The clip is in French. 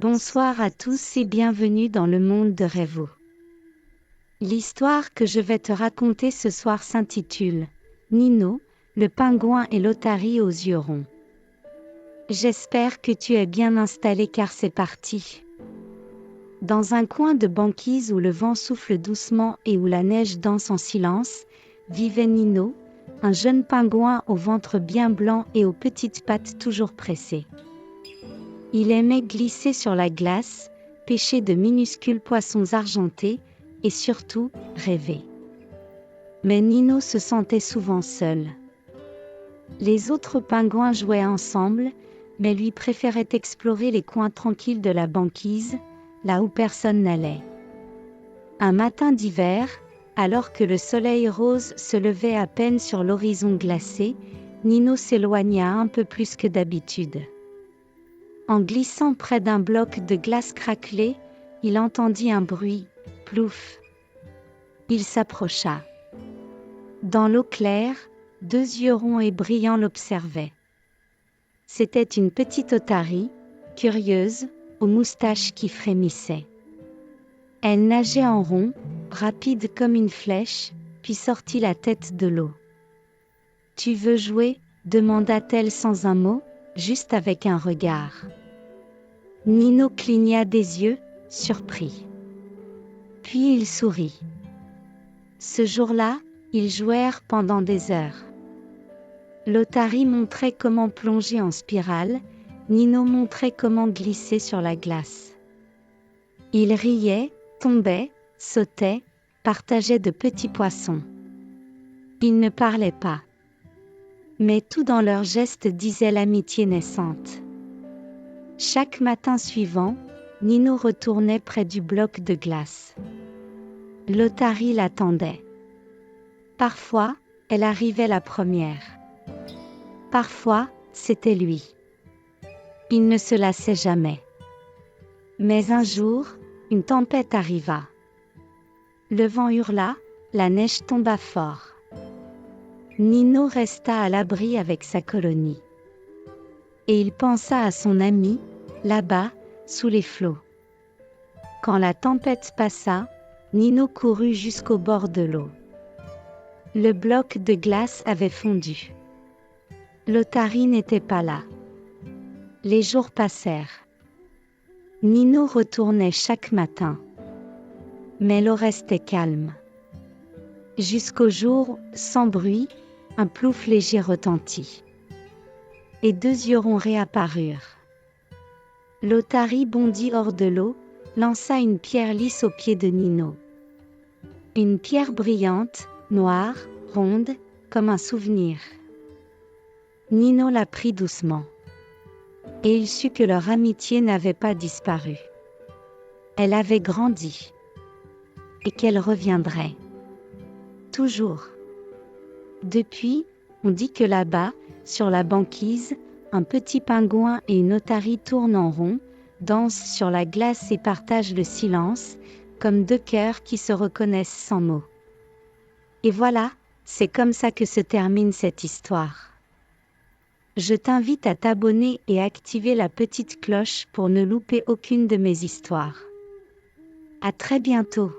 Bonsoir à tous et bienvenue dans le monde de Rêvo. L'histoire que je vais te raconter ce soir s'intitule Nino, le pingouin et l'otarie aux yeux ronds. J'espère que tu es bien installé car c'est parti. Dans un coin de banquise où le vent souffle doucement et où la neige danse en silence, vivait Nino, un jeune pingouin au ventre bien blanc et aux petites pattes toujours pressées. Il aimait glisser sur la glace, pêcher de minuscules poissons argentés et surtout rêver. Mais Nino se sentait souvent seul. Les autres pingouins jouaient ensemble, mais lui préférait explorer les coins tranquilles de la banquise, là où personne n'allait. Un matin d'hiver, alors que le soleil rose se levait à peine sur l'horizon glacé, Nino s'éloigna un peu plus que d'habitude. En glissant près d'un bloc de glace craquelé, il entendit un bruit, plouf. Il s'approcha. Dans l'eau claire, deux yeux ronds et brillants l'observaient. C'était une petite otarie, curieuse, aux moustaches qui frémissaient. Elle nageait en rond, rapide comme une flèche, puis sortit la tête de l'eau. « Tu veux jouer ?» demanda-t-elle sans un mot, juste avec un regard. Nino cligna des yeux, surpris. Puis il sourit. Ce jour-là, ils jouèrent pendant des heures. L'otarie montrait comment plonger en spirale, Nino montrait comment glisser sur la glace. Ils riaient, tombaient, sautaient, partageaient de petits poissons. Ils ne parlaient pas. Mais tout dans leurs gestes disait l'amitié naissante. Chaque matin suivant, Nino retournait près du bloc de glace. L'otarie l'attendait. Parfois, elle arrivait la première. Parfois, c'était lui. Il ne se lassait jamais. Mais un jour, une tempête arriva. Le vent hurla, la neige tomba fort. Nino resta à l'abri avec sa colonie. Et il pensa à son ami, là-bas, sous les flots. Quand la tempête passa, Nino courut jusqu'au bord de l'eau. Le bloc de glace avait fondu. L'otarie n'était pas là. Les jours passèrent. Nino retournait chaque matin. Mais l'eau restait calme. Jusqu'au jour, sans bruit, un plouf léger retentit. Et deux yeux ronds réapparurent. L'otarie bondit hors de l'eau, lança une pierre lisse aux pieds de Nino. Une pierre brillante, noire, ronde, comme un souvenir. Nino la prit doucement. Et il sut que leur amitié n'avait pas disparu. Elle avait grandi. Et qu'elle reviendrait. Toujours. Depuis, on dit que là-bas, sur la banquise, un petit pingouin et une otarie tournent en rond, dansent sur la glace et partagent le silence, comme deux cœurs qui se reconnaissent sans mots. Et voilà, c'est comme ça que se termine cette histoire. Je t'invite à t'abonner et activer la petite cloche pour ne louper aucune de mes histoires. À très bientôt.